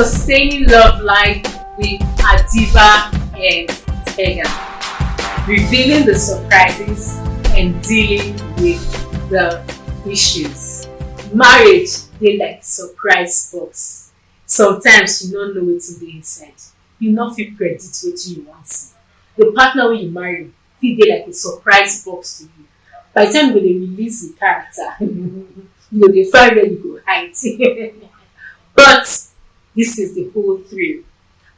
Sustaining Love Life with Adiba and Tega. Revealing the surprises and dealing with the issues. Marriage, they like surprise box. Sometimes you don't know what's in the inside. You not feel predict what you want. The partner when you marry, feel they like a surprise box to you. By the time when they release the character, they find where you go hide. But this is the whole thrill.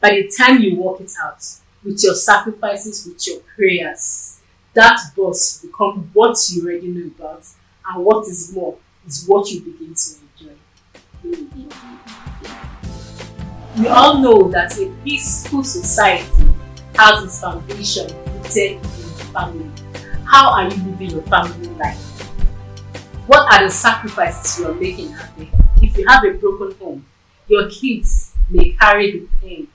By the time you work it out, with your sacrifices, with your prayers, that boss will become what you already know about, and what is more is what you begin to enjoy. We all know that a peaceful society has its foundation rooted in family. How are you living your family life? What are the sacrifices you are making out there? If you have a broken home, your kids may carry the pain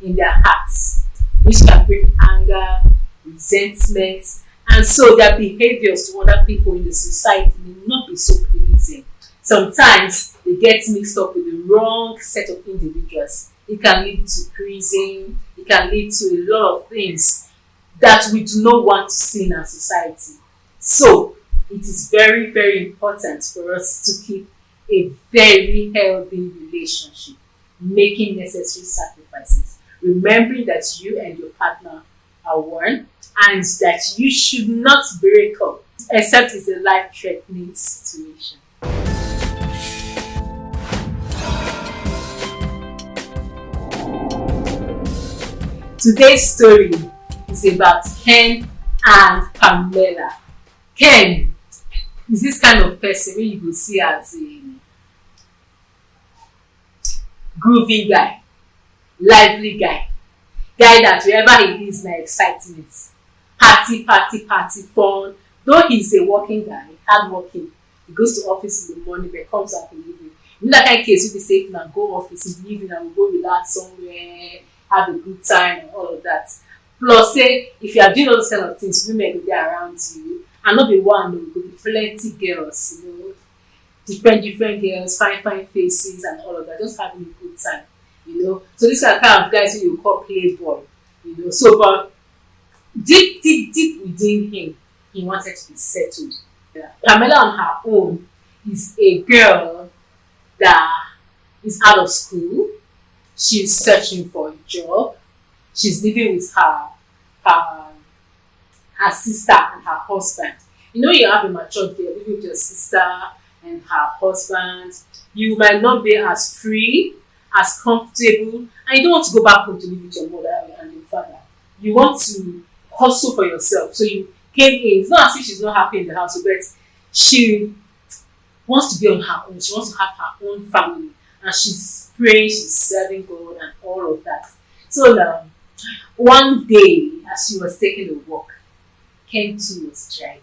in their hearts, which can bring anger, resentment, and so their behaviors to other people in the society may not be so pleasing. Sometimes they get mixed up with the wrong set of individuals. It can lead to prison, it can lead to a lot of things that we do not want to see in our society. So it is very, very important for us to keep a very healthy relationship, making necessary sacrifices, remembering that you and your partner are one, and that you should not break up except it's a life-threatening situation. Today's story is about Ken and Pamela. Ken is this kind of person where you go see as a groovy guy, lively guy that wherever he is, na excitement, party, fun. Though he's a working guy, hardworking, he goes to office in the morning, but comes out in the evening. In that kind of case, you be safe now, go office in the evening and go relax somewhere, have a good time and all of that. Plus, say if you are doing all those kind of things, women will be around you, and not be one, there will be plenty girls, different girls, fine faces and all of that, just having a good time. So these are kind of guys who you call playboy, So, but deep within him, he wanted to be settled. Pamela on her own is a girl that is out of school. She's searching for a job. She's living with her sister and her husband. You have a mature girl living with your sister and her husband. You might not be as free, as comfortable, and you don't want to go back home to live with your mother and your father. You want to hustle for yourself. So you came in. It's not as if she's not happy in the house, but she wants to be on her own. She wants to have her own family. And she's praying, she's serving God and all of that. So now, one day, as she was taking a walk, Ken too was driving.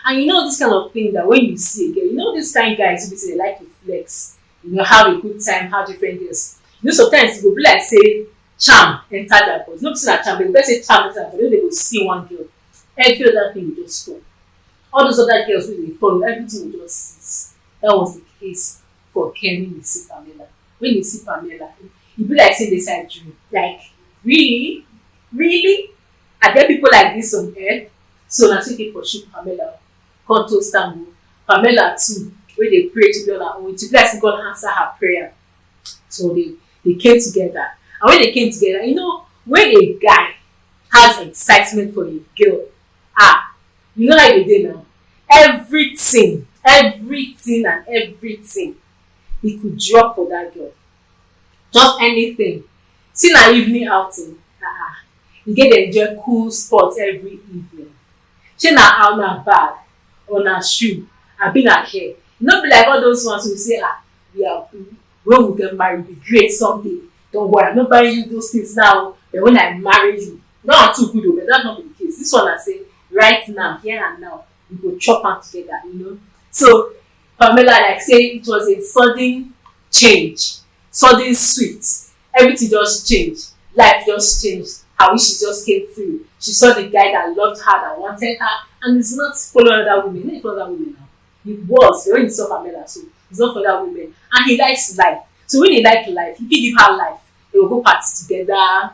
And this kind of thing that when you see a girl, this kind of guys who they like to flex, have a good time, have different girls. Sometimes it will be like say charm enter their body. Not say charm, but say charm enter their body. They will see one girl. Every other thing will just stop. All those other girls will they follow, everything will just cease. That was the case for Ken when you see Pamela. When you see Pamela, it be like saying this side dream. Like, really? Really? Are there people like this on earth? So now take it for sure Pamela. Come to Istanbul. Pamela too, where they pray to be on her own. To bless God answer her prayer. So they came together. And when they came together, when a guy has excitement for a girl, you know how they do now? Everything he could drop for that girl. Just anything. See na evening outing. You get to enjoy cool spots every evening. She na out na bag or na shoe. I been na hair. Not be like all those ones who say, when we get married, we great someday. Don't worry, I'm not buying you those things now. But when I marry you, not too good, but that's not the case. This one I say right now, here and now, we go chop out together, So Pamela, like say it was a sudden change, sudden swift. Everything just changed. Life just changed. How she just came through. She saw the guy that loved her, that wanted her, and it's not following other women. It's not for other women now. It was when he saw Pamela, so it's not for other women. And he likes life. So when they like life, if you give her life, they will go party together.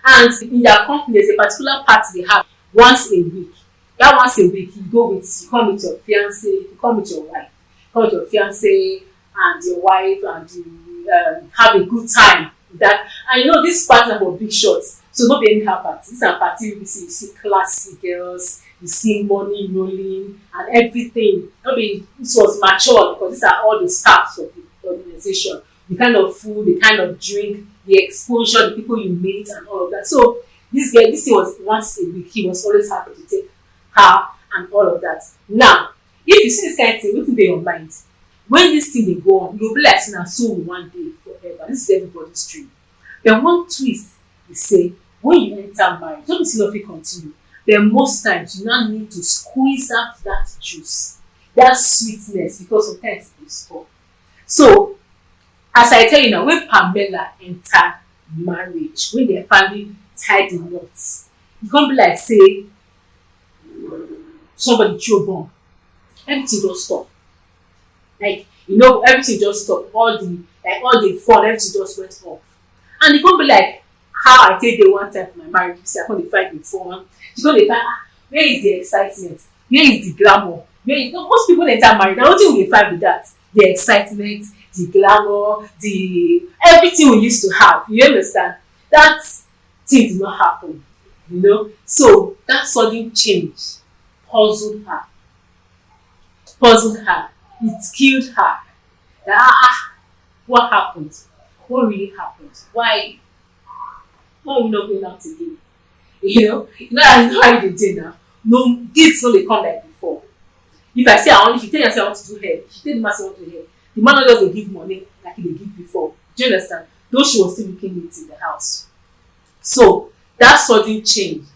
And in their company, there's a particular party they have once a week. That once a week, you come with your fiance, you come with your wife, you come with your fiance and your wife, and you have a good time with that. And you know, this party for big shots. So not be anyhow party. This is a party you see classy girls, you see money rolling and everything. Not be it was mature because these are all the staffs of the organization. The kind of food, the kind of drink, the exposure, the people you meet, and all of that. So this thing was once a week. He was always happy to take her and all of that. Now, if you see this kind of thing, what will be your mind? When this thing they go on, you'll be like, now so one day forever. This is everybody's dream. Then one twist is say, when you enter marriage, don't be still if you continue. Then most times you now need to squeeze out that juice, that sweetness, because sometimes it will stop. So as I tell you now, when Pamela enter marriage, when they finally tied the knots, you can't be like say somebody throw bomb. Everything just stop. Like, you know, everything just stopped. All the fun, everything just went off. And you can't be like how I take the one time for my marriage. You see, I can't find the fun. You can't find where is the excitement? Where is the glamour? Most people enter marriage. Now, what do they find with that? The excitement, the glamour, the everything we used to have. You understand? That thing did not happen. You know? So that sudden change puzzled her. It killed her. What happened? What really happened? Why are we not going out again? You know how they did now. No, kids no they come like before. If you tell yourself I want to do hair, if you tell the man I want to do hair, the man not just they give money like they give before. Do you understand? Though she was still looking it in the house. So that sudden change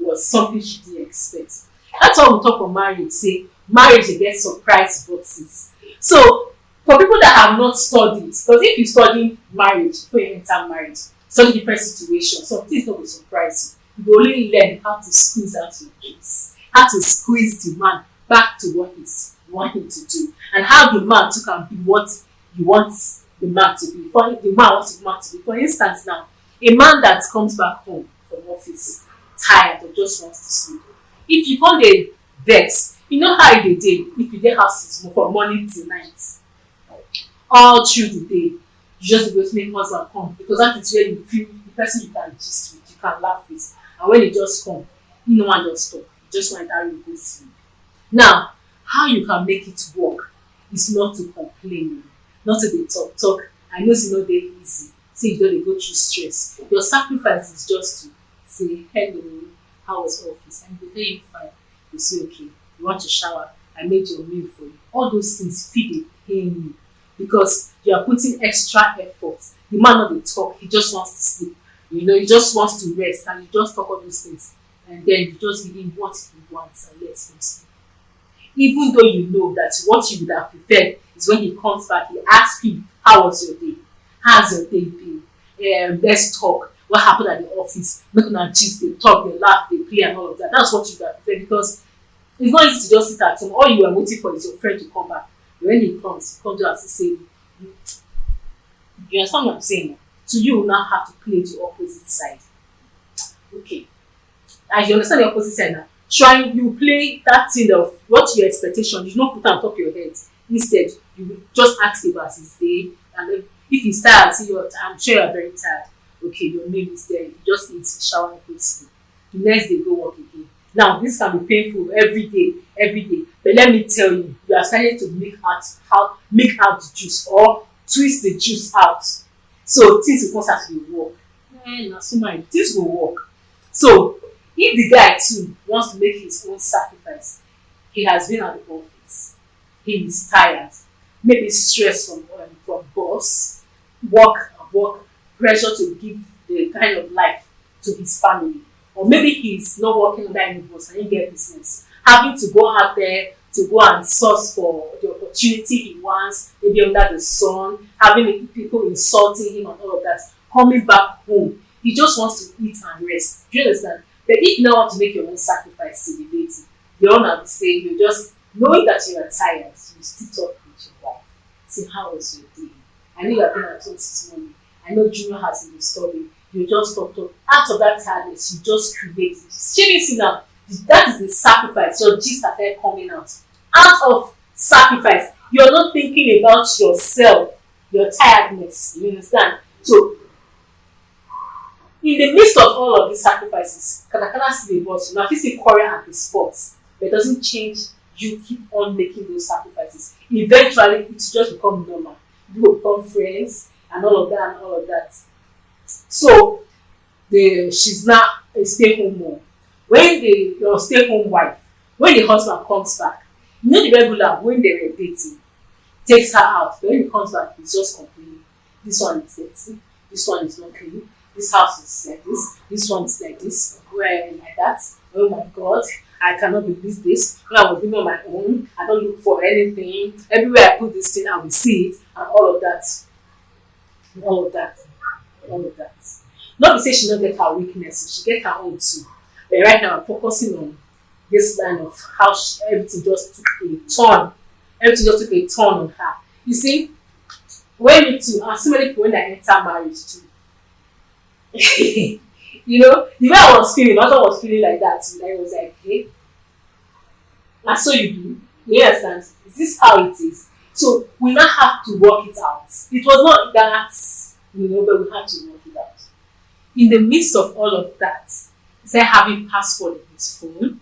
was something she didn't expect. That's why we talk about marriage, say marriage they get surprise boxes. So for people that have not studied, because if you study marriage before you enter marriage, study different situations, some things don't will surprise you. You will only learn how to squeeze out your juice, how to squeeze the man back to what he's wanting to do, and how the man too can be what you want the man to be. The man wants the man to be. For instance, now a man that comes back home from office tired or just wants to sleep, if you come dey vex, you know how they dey if you dey house from morning till night, all through the day, you just go to make husband come, because that is where you feel the person you can gist with, you can laugh with, and when he just come, you no wan just talk, you just wan carry you go sleep. Now, how you can make it work is not to complain, not to dey talk. I know say no dey easy, say you don dey go through stress. Your sacrifice is just to say hello, how was office, and they tell you fine. You say okay, you want to shower, I made your meal for you. All those things fit dey pain you because you are putting extra effort. The man no dey talk, he just wants to sleep. You know, he just wants to rest, and you just talk all those things, and then you just give him what he wants and let him sleep. Even though you know that what you would have preferred is when he comes back, he asks you, how was your day? How's your day been? Let's talk. What happened at the office? Make una gist, they talk, they laugh, they play, and all of that. That's what you would have preferred, because it's not easy to just sit at home. All you are waiting for is your friend to come back. When he comes to us and say, you understand what I'm saying? So you will now have to play the opposite side. Okay. As you understand the opposite side now, you play that thing of what's your expectation. You don't put on top of your head. Instead, you will just ask him about his day, and then if he's tired, I'm sure you're very tired. Okay, your name is there. You just need to shower and go to sleep. The next day, go work again. Now, this can be painful every day. But let me tell you, you are starting to make out the juice or twist the juice out. So things will start to work. Now, so my things will work. So if the guy too wants to make his own sacrifice, he has been at the office, he is tired, maybe stress from boss, work, pressure to give the kind of life to his family, or maybe he's not working under any boss and he get business, having to go out there to go and source for the opportunity he wants, maybe under the sun, having people insulting him and all of that, coming back home, he just wants to eat and rest. Do you understand? But if you now want to make your own sacrifice to be dating, you don't have to say, you just knowing that you are tired, you still talk with your wife. Say, how was your day? I know you have been at home this morning. I know Junior has been disturbing. You just talk. Out of that tiredness, you just create it. See now, that is the sacrifice. Your gist started coming out. Out of sacrifice, you're not thinking about yourself, your tiredness. You understand? So, in the midst of all of these sacrifices, Katakana see the boss. You know, if you see quarrel at the sports, but it doesn't change. You keep on making those sacrifices. Eventually, it's just become normal. You will become friends and all of that and all of that. So, she's now a stay-home mom. When your stay-home wife, when the husband comes back, you know the regular when they were dating, takes her out. But when he comes back, he's just complaining. This one is dirty. This one is not clean. This house is like this. This one is like this. Where like that. Oh my God. I cannot do this. When I was living on my own, I don't look for anything. Everywhere I put this thing, I will see it. And all of that. All of that. All of that. Not to say she not get her weaknesses. She get her own too. But right now, I'm focusing on this line of how everything just took a turn. Everything just took a turn on her. You see, when you two, and so many people when I enter marriage too. You know, the way I was feeling, my husband was feeling like that. And I was like, hey, and so you do. You understand? Is this how it is? So we now have to work it out. It was not that, you know, but we had to work it out. In the midst of all of that, instead of having passport in his phone,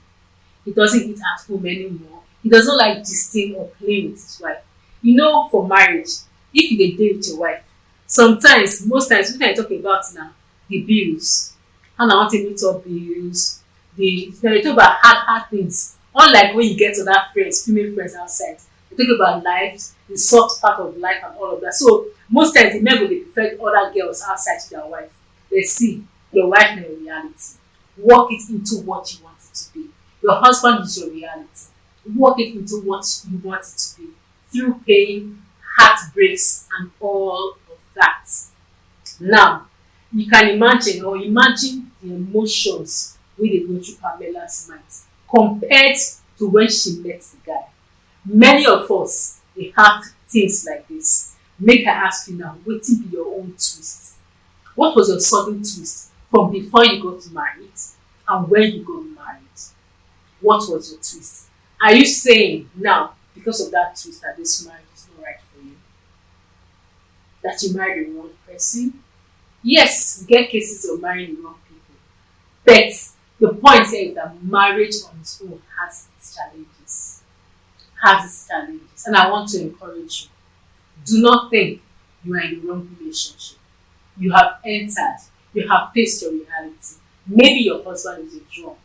he doesn't eat at home anymore. He doesn't like gisting or playing with his wife. You know, for marriage, if you date with your wife, sometimes, most times, when I talk about now, the bills, and I want to meet up bills, they talk about hard things. Unlike when you get to that friends, female friends outside, they talk about life, the soft part of life and all of that. So most times the men will prefer other girls outside to their wife. They see your wife in your reality. Work it into what you want it to be. Your husband is your reality. Work it into what you want it to be. Through pain, heartbreaks, and all of that. Now, you can imagine the emotions wey dey go through Pamela's mind compared to when she met the guy. Many of us dey have things like this. Make I ask you now, wetin be your own twist? What was your sudden twist from before you got married and when you got married? What was your twist? Are you saying now, because of that twist, that this marriage is not right for you? That you married the wrong person? Yes, we get cases of marrying the wrong people. But the point here is that marriage on its own has its challenges. And I want to encourage you. Do not think you are in the wrong relationship. You have entered. You have faced your reality. Maybe your husband is a drunk.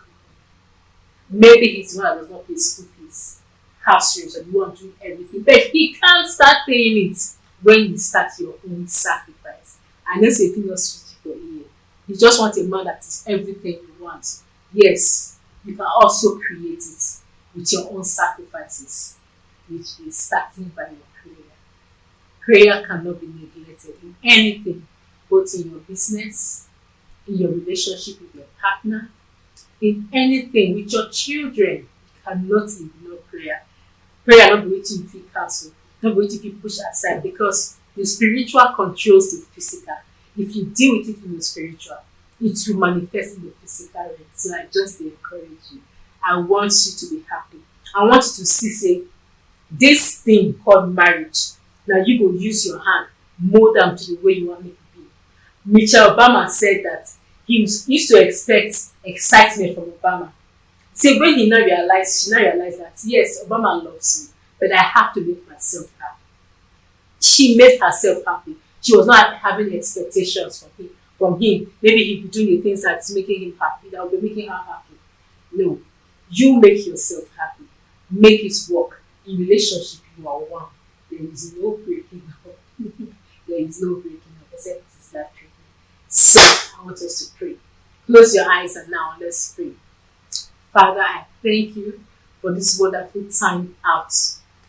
Maybe he's the one that does not pay school fees, house rent, and you want to do everything. But he can't start paying it when you start your own sacrifice. I know say female switch for you. You just want a man that is everything you want. Yes, you can also create it with your own sacrifices, which is starting by your prayer. Prayer cannot be neglected in anything, both in your business, in your relationship with your partner, in anything with your children. You cannot ignore prayer. Prayer not be waiting if you cancel, not be waiting if you push aside, because the spiritual controls the physical. If you deal with it in the spiritual, it will manifest in the physical realm. So I just encourage you. I want you to be happy. I want you to see, say, this thing called marriage. Now you go use your hand, mold them to the way you want it to be. Michelle Obama said that he used to expect excitement from Obama. See, when she now realized that yes, Obama loves me, but I have to make myself happy. She made herself happy. She was not having expectations from him. Maybe he'd be doing the things that's making him happy, that will be making her happy. No. You make yourself happy. Make it work. In relationship, you are one. There is no breaking up. There is no breaking up, except it is that treatment. So, I want us to pray. Close your eyes and now let's pray. Father, I thank you for this wonderful time out.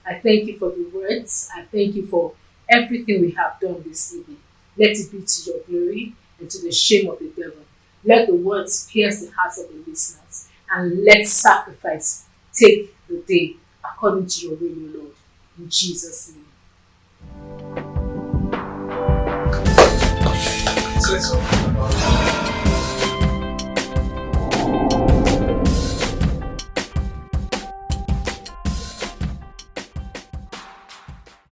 I thank you for the words. I thank you for everything we have done this evening. Let it be to your glory and to the shame of the devil. Let the words pierce the hearts of the listeners, and let sacrifice take the day according to your will, O Lord. In Jesus' name. second.